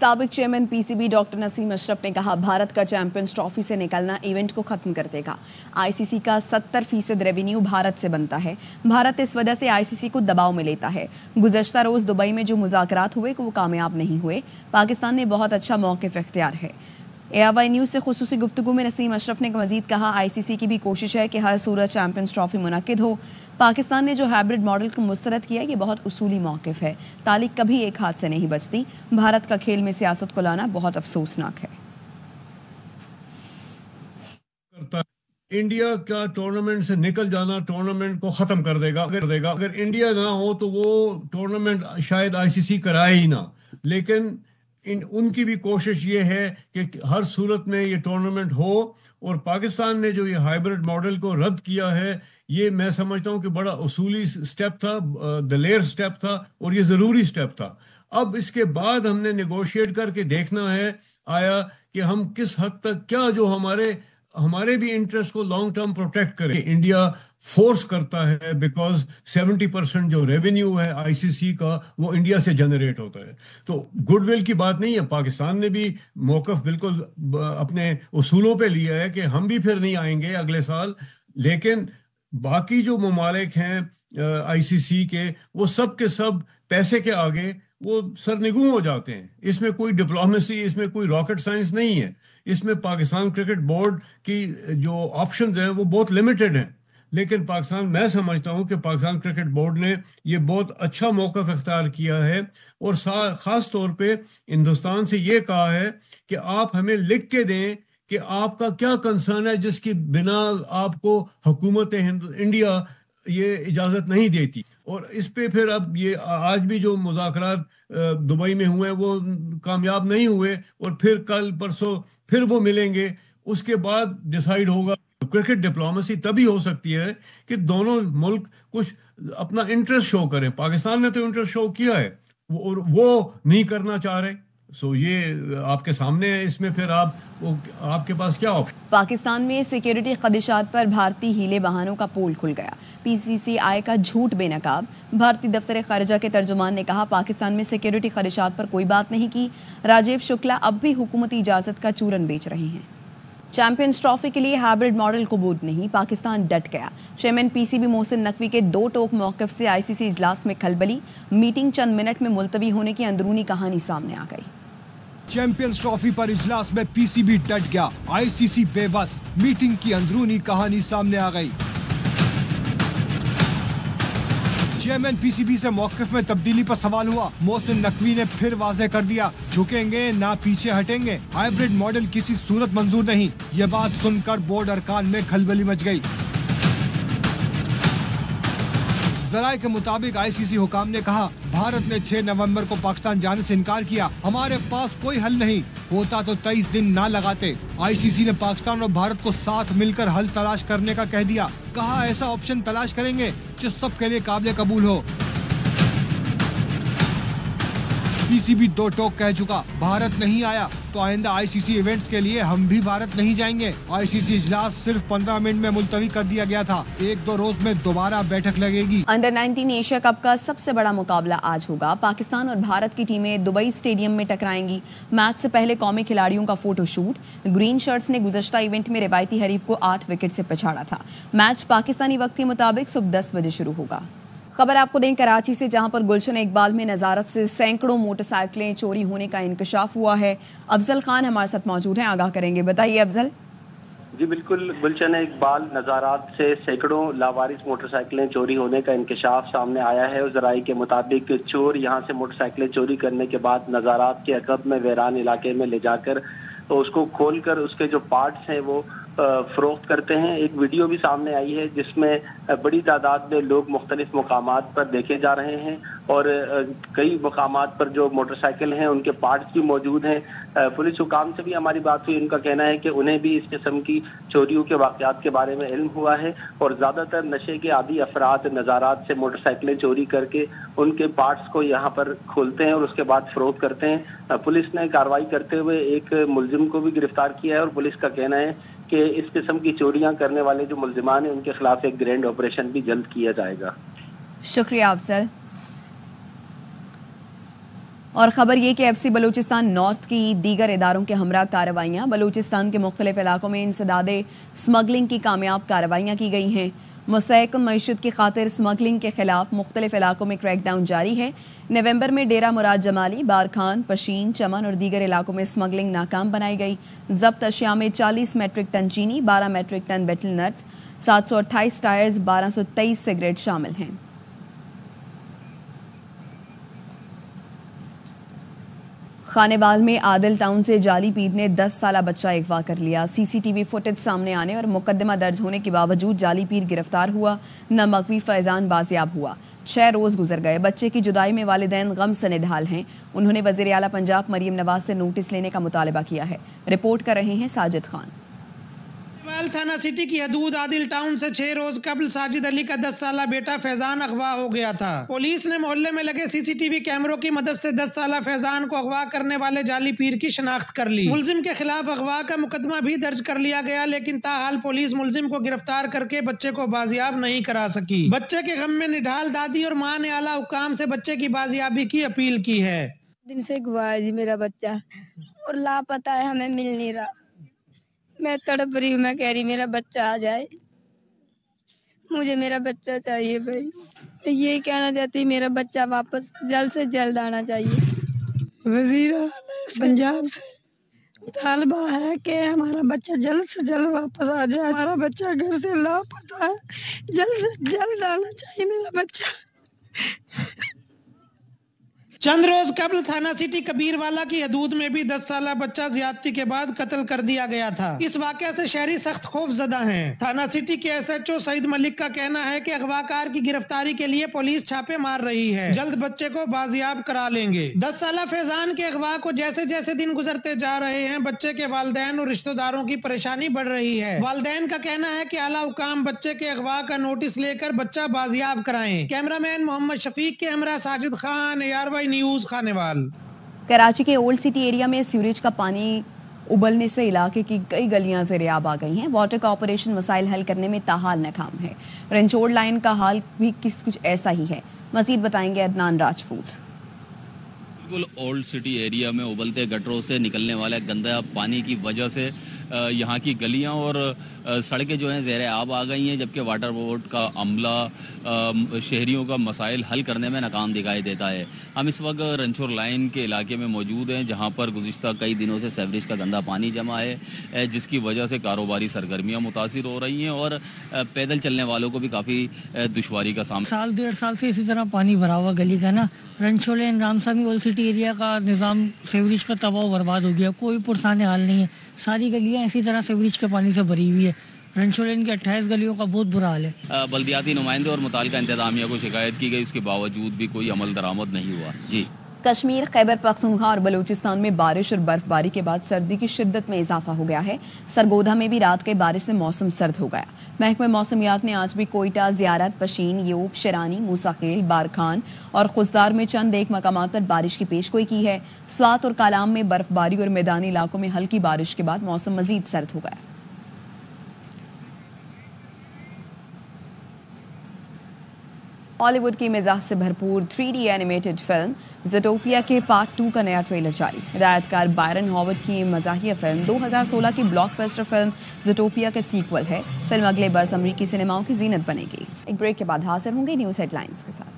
سابق chairman P C B doctor Naseem Ashraf نے کہا بھارت کا چیمپئنز ٹرافی سے نکلنا ایونٹ کو ختم کر دے گا۔ آئی سی سی کا 70% ریونیو بھارت سے بنتا ہے۔ بھارت اس وجہ سے آئی سی سی کو دباؤ میں لیتا ہے۔ گزشتہ روز دبئی میں جو مذاکرات ہوئے وہ کامیاب نہیں ہوئے۔ پاکستان نے بہت اچھا موقف اختیار ہے۔ اے آئی وائی نیوز سے خصوصی گفتگو میں نسیم اشرف نے مزید کہا آئی سی سی کی بھی کوشش ہے کہ ہر صورت چیمپئنز ٹرافی منعقد ہو۔ پاکستان نے جو ہائبرڈ ماڈل کو مسترد کیا یہ بہت اصولی موقف ہے۔ تالیخ کبھی ایک ہاتھ سے نہیں بجتی۔ بھارت کا کھیل میں سیاست کو لانا بہت افسوسناک ہے۔ انڈیا کا ٹورنامنٹ سے نکل جانا ٹورنامنٹ کو ختم کر دے گا۔ اگر انڈیا نہ ہو تو وہ ٹورنامنٹ شاید آئی سی سی کرائے ہی نہ، لیکن ان کی بھی کوشش یہ ہے کہ ہر صورت میں یہ ٹورنامنٹ ہو، اور پاکستان نے جو یہ ہائبرڈ ماڈل کو رد کیا ہے یہ میں سمجھتا ہوں کہ بڑا اصولی سٹیپ تھا، دلیر سٹیپ تھا، اور یہ ضروری سٹیپ تھا۔ اب اس کے بعد ہم نے نیگوشیٹ کر کے دیکھنا ہے آیا کہ ہم کس حد تک کیا جو ہمارے بھی انٹرسٹ کو لانگ ٹرم پروٹیکٹ کرے۔ انڈیا فورس کرتا ہے بیکاز 70% جو ریونیو ہے آئی سی سی کا وہ انڈیا سے جنریٹ ہوتا ہے، تو گڈ ول کی بات نہیں ہے۔ پاکستان نے بھی موقف بالکل اپنے اصولوں پہ لیا ہے کہ ہم بھی پھر نہیں آئیں گے اگلے سال، لیکن باقی جو ممالک ہیں آئی سی سی کے وہ سب کے سب پیسے کے آگے وہ سرنگوں ہو جاتے ہیں۔ اس میں کوئی ڈپلومیسی، اس میں کوئی راکٹ سائنس نہیں ہے۔ اس میں پاکستان کرکٹ بورڈ کی جو آپشنز ہیں وہ بہت لمیٹڈ ہیں، لیکن میں سمجھتا ہوں کہ پاکستان کرکٹ بورڈ نے یہ بہت اچھا موقف اختیار کیا ہے، اور خاص طور پہ ہندوستان سے یہ کہا ہے کہ آپ ہمیں لکھ کے دیں کہ آپ کا کیا کنسرن ہے جس کی بنا آپ کو حکومت انڈیا یہ اجازت نہیں دیتی۔ اور اس پہ پھر اب یہ آج بھی جو مذاکرات دبئی میں ہوئے وہ کامیاب نہیں ہوئے، اور پھر کل پرسوں پھر وہ ملیں گے، اس کے بعد ڈیسائیڈ ہوگا۔ کرکٹ ڈپلومیسی تبھی ہو سکتی ہے کہ دونوں ملک کچھ اپنا انٹرسٹ شو کریں۔ پاکستان نے تو انٹرسٹ شو کیا ہے اور وہ نہیں کرنا چاہ رہے، سو یہ آپ کے سامنے ہے۔ اس میں پھر آپ کے پاس کیا آپشن؟ پاکستان میں سیکیورٹی خدشات پر بھارتی ہیلے بہانوں کا پول کھل گیا۔ پی سی سی آئی کا جھوٹ بے نقاب۔ بھارتی دفتر خارجہ کے ترجمان نے کہا پاکستان میں سیکیورٹی خدشات پر کوئی بات نہیں کی۔ راجیو شکلا اب بھی حکومتی اجازت کا چورن بیچ رہے ہیں۔ چیمپئنز ٹرافی کے لیے ہائبرڈ ماڈل قبول نہیں، پاکستان ڈٹ گیا۔ Chairman P C be Mohsin Naqvi کے دو ٹوک موقف سے آئی سی سی اجلاس میں کھلبلی۔ میٹنگ چند منٹ میں ملتوی ہونے کی اندرونی کہانی سامنے آ گئی۔ چیمپئنز ٹرافی پر اجلاس میں پی سی بی ڈٹ گیا، آئی سی سی بے بس، میٹنگ کی اندرونی کہانی سامنے آ گئی۔ چیئرمین پی سی بی سے موقف میں تبدیلی پر سوال ہوا، محسن نقوی نے پھر واضح کر دیا جھکیں گے نہ پیچھے ہٹیں گے، ہائبرڈ ماڈل کسی صورت منظور نہیں۔ یہ بات سن کر بورڈ ارکان میں کھلبلی مچ گئی۔ ذرائع کے مطابق آئی سی سی حکام نے کہا بھارت نے 6 نومبر کو پاکستان جانے سے انکار کیا، ہمارے پاس کوئی حل نہیں، ہوتا تو 23 دن نہ لگاتے۔ آئی سی سی نے پاکستان اور بھارت کو ساتھ مل کر حل تلاش کرنے کا کہہ دیا، کہا ایسا آپشن تلاش کریں گے جو سب کے لیے قابل قبول ہو۔ پی سی بی دو ٹوک کہہ چکا، بھارت نہیں آیا تو آئندہ آئی سی سی ایونٹس کے لیے ہم بھی بھارت نہیں جائیں گے۔ آئی سی سی اجلاس صرف 15 منٹ میں ملتوی کر دیا گیا تھا، 1-2 روز میں دوبارہ بیٹھک لگے گی۔ انڈر 19 ایشیا کپ کا سب سے بڑا مقابلہ آج ہوگا۔ پاکستان اور بھارت کی ٹیمیں دبئی اسٹیڈیم میں ٹکرائیں گی۔ میچ سے پہلے قومی کھلاڑیوں کا فوٹو شوٹ۔ گرین شرٹس نے گزشتہ ایونٹ میں روایتی حریف کو 8 وکٹ سے پچھاڑا تھا۔ میچ پاکستانی وقت کے مطابق صبح 10 بجے شروع ہوگا۔ خبر آپ کو دیں کراچی سے، جہاں پر گلشن اقبال میں نظارت سے سینکڑوں موٹر سائیکلیں چوری ہونے کا انکشاف ہوا ہے۔ افضل خان ہمارے ساتھ موجود ہیں، آگاہ کریں گے، بتائیے افضل۔ جی بالکل، گلشن اقبال نظارات سے سینکڑوں لاوارث موٹر سائیکلیں چوری ہونے کا انکشاف سامنے آیا ہے۔ ذرائع کے مطابق چور یہاں سے موٹر سائیکلیں چوری کرنے کے بعد نظارات کے عقب میں ویران علاقے میں لے جا کر اس کو کھول کر اس کے جو پارٹس ہیں وہ فروخت کرتے ہیں۔ ایک ویڈیو بھی سامنے آئی ہے جس میں بڑی تعداد میں لوگ مختلف مقامات پر دیکھے جا رہے ہیں، اور کئی مقامات پر جو موٹر سائیکل ہیں ان کے پارٹس بھی موجود ہیں۔ پولیس حکام سے بھی ہماری بات ہوئی، ان کا کہنا ہے کہ انہیں بھی اس قسم کی چوریوں کے واقعات کے بارے میں علم ہوا ہے، اور زیادہ تر نشے کے عادی افراد نظارات سے موٹر سائیکلیں چوری کر کے ان کے پارٹس کو یہاں پر کھولتے ہیں اور اس کے بعد فروخت کرتے ہیں۔ پولیس نے کارروائی کرتے ہوئے ایک ملزم کو بھی گرفتار کیا ہے، اور پولیس کا کہنا ہے کہ اس قسم کی چوریاں کرنے والے جو ملزمان ہیں ان کے خلاف ایک گرینڈ آپریشن بھی جلد کیا جائے گا۔ شکریہ افضل۔ اور خبر یہ کہ FC بلوچستان نارتھ کی دیگر اداروں کے ہمراہ کارروائیاں، بلوچستان کے مختلف علاقوں میں انسداد اسمگلنگ کی کامیاب کارروائیاں کی گئی ہیں۔ مستحکم معیشت کی خاطر اسمگلنگ کے خلاف مختلف علاقوں میں کریک ڈاؤن جاری ہے۔ نومبر میں ڈیرہ مراد جمالی، بارکھان، پشین، چمن اور دیگر علاقوں میں اسمگلنگ ناکام بنائی گئی۔ ضبط اشیاء میں 40 میٹرک ٹن چینی، 12 metric ton betel nuts, 728 tyres, 1223 cigarette شامل ہیں۔ خانیوال میں عادل ٹاؤن سے جعلی پیر نے 10 سالہ بچہ اغوا کر لیا۔ CCTV فوٹیج سامنے آنے اور مقدمہ درج ہونے کے باوجود جعلی پیر گرفتار ہوا، نامغوی فیضان بازیاب ہوا۔ 6 روز گزر گئے۔ بچے کی جدائی میں والدین غم سے نڈھال ہیں۔ انہوں نے وزیر اعلیٰ پنجاب مریم نواز سے نوٹس لینے کا مطالبہ کیا ہے۔ رپورٹ کر رہے ہیں ساجد خان۔ تھانہ سٹی کی حدود عادل ٹاؤن سے 6 روز قبل ساجد علی کا 10 سالہ بیٹا فیضان اغوا ہو گیا تھا۔ پولیس نے محلے میں لگے CCTV کیمروں کی مدد سے 10 سالہ فیضان کو اغوا کرنے والے جعلی پیر کی شناخت کر لی۔ ملزم کے خلاف اغوا کا مقدمہ بھی درج کر لیا گیا، لیکن تاحال پولیس ملزم کو گرفتار کر کے بچے کو بازیاب نہیں کرا سکی۔ بچے کے غم میں نڈھال دادی اور ماں نے اعلیٰ حکام سے بچے کی بازیابی کی اپیل کی ہے۔ دن سے گوا ہے جی میرا بچہ، اور لاپتہ ہے، ہمیں مل نہیں رہا۔ میں تڑپ رہی ہوں، میں کہہ رہی میرا بچہ آ جائے، مجھے میرا بچہ چاہیے بھائی۔ میں یہی کہنا چاہتی، میرا بچہ واپس جلد سے جلد آنا چاہیے۔ وزیر پنجاب سے طالبہ ہے کہ ہمارا بچہ جلد سے جلد واپس آ جائے۔ ہمارا بچہ گھر سے لاپتہ ہے، جلد سے جلد آنا چاہیے میرا بچہ۔ چند روز قبل تھانہ سٹی کبیروالا کی حدود میں بھی 10 سالہ بچہ زیادتی کے بعد قتل کر دیا گیا تھا۔ اس واقعے سے شہری سخت خوف زدہ ہیں۔ تھانہ سٹی کے SHO سعید ملک کا کہنا ہے کہ اغواکار کی گرفتاری کے لیے پولیس چھاپے مار رہی ہے، جلد بچے کو بازیاب کرا لیں گے۔ 10 سالہ فیضان کے اغوا کو جیسے جیسے دن گزرتے جا رہے ہیں، بچے کے والدین اور رشتہ داروں کی پریشانی بڑھ رہی ہے۔ والدین کا کہنا ہے کہ اعلیٰ حکام بچے کے اغوا کا نوٹس لے کر بچہ بازیاب کرائیں۔ کیمرہ مین محمد شفیق کے ہمراہ ساجد خان، ARY نیوز، خانیوال۔ کراچی کے اولڈ سٹی ایریا میں سیوریج کا پانی ابلنے سے علاقے کی کئی گلیاں زیریاب آ گئی ہیں۔ واٹر کارپوریشن مسائل حل کرنے میں تاحال ناکام ہے۔ رنچوڑ لائن کا حال بھی کچھ ایسا ہی ہے۔ مزید بتائیں گے عدنان راجپوت۔ بالکل اولڈ سٹی ایریا میں ابلتے گٹروں سے نکلنے والے گندا پانی کی وجہ سے یہاں کی گلیاں اور سڑکیں جو ہیں زیر آب آ گئی ہیں، جبکہ واٹر بورڈ کا عملہ شہریوں کا مسائل حل کرنے میں ناکام دکھائی دیتا ہے۔ ہم اس وقت رنچور لائن کے علاقے میں موجود ہیں، جہاں پر گزشتہ کئی دنوں سے سیوریج کا گندا پانی جمع ہے، جس کی وجہ سے کاروباری سرگرمیاں متاثر ہو رہی ہیں اور پیدل چلنے والوں کو بھی کافی دشواری کا سامنا۔ سال 1.5 سال سے اسی طرح پانی بھرا ہوا گلی کا نا، رنچور لائن رامسامی اولڈ سٹی ایریا کا نظام سیوریج کا تباہ و برباد ہو گیا، کوئی پرسان حال نہیں ہے۔ ساری گلیاں اسی طرح سیوریج کے پانی سے بھری ہوئی ہے۔ رنچور لائن کی 28 گلیوں کا بہت برا حال ہے۔ بلدیاتی نمائندے اور متعلقہ انتظامیہ کو شکایت کی گئی، اس کے باوجود بھی کوئی عمل درآمد نہیں ہوا۔ جی، کشمیر، خیبر پختونخوا اور بلوچستان میں بارش اور برف باری کے بعد سردی کی شدت میں اضافہ ہو گیا ہے۔ سرگودھا میں بھی رات کے بارش سے موسم سرد ہو گیا۔ محکمہ موسمیات نے آج بھی کوئٹہ، زیارت، پشین، یوب، شرانی، موسیقیل، بارکھان اور خزدار میں چند ایک مقامات پر بارش کی پیش گوئی کی ہے۔ سوات اور کالام میں برف باری اور میدانی علاقوں میں ہلکی بارش کے بعد موسم مزید سرد ہو گیا۔ ہالی ووڈ کی مزاح سے بھرپور 3D اینیمیٹڈ فلم زوٹوپیا کے پارٹ 2 کا نیا ٹریلر جاری۔ ہدایتکار بائرن ہاورڈ کی مزاحیہ فلم 2016 کی بلاک بسٹر فلم زوٹوپیا کا سیکول ہے۔ فلم اگلے برس امریکی سینماؤں کی زینت بنے گی۔ ایک بریک کے بعد حاضر ہوں گے نیوز ہیڈ لائنز کے ساتھ۔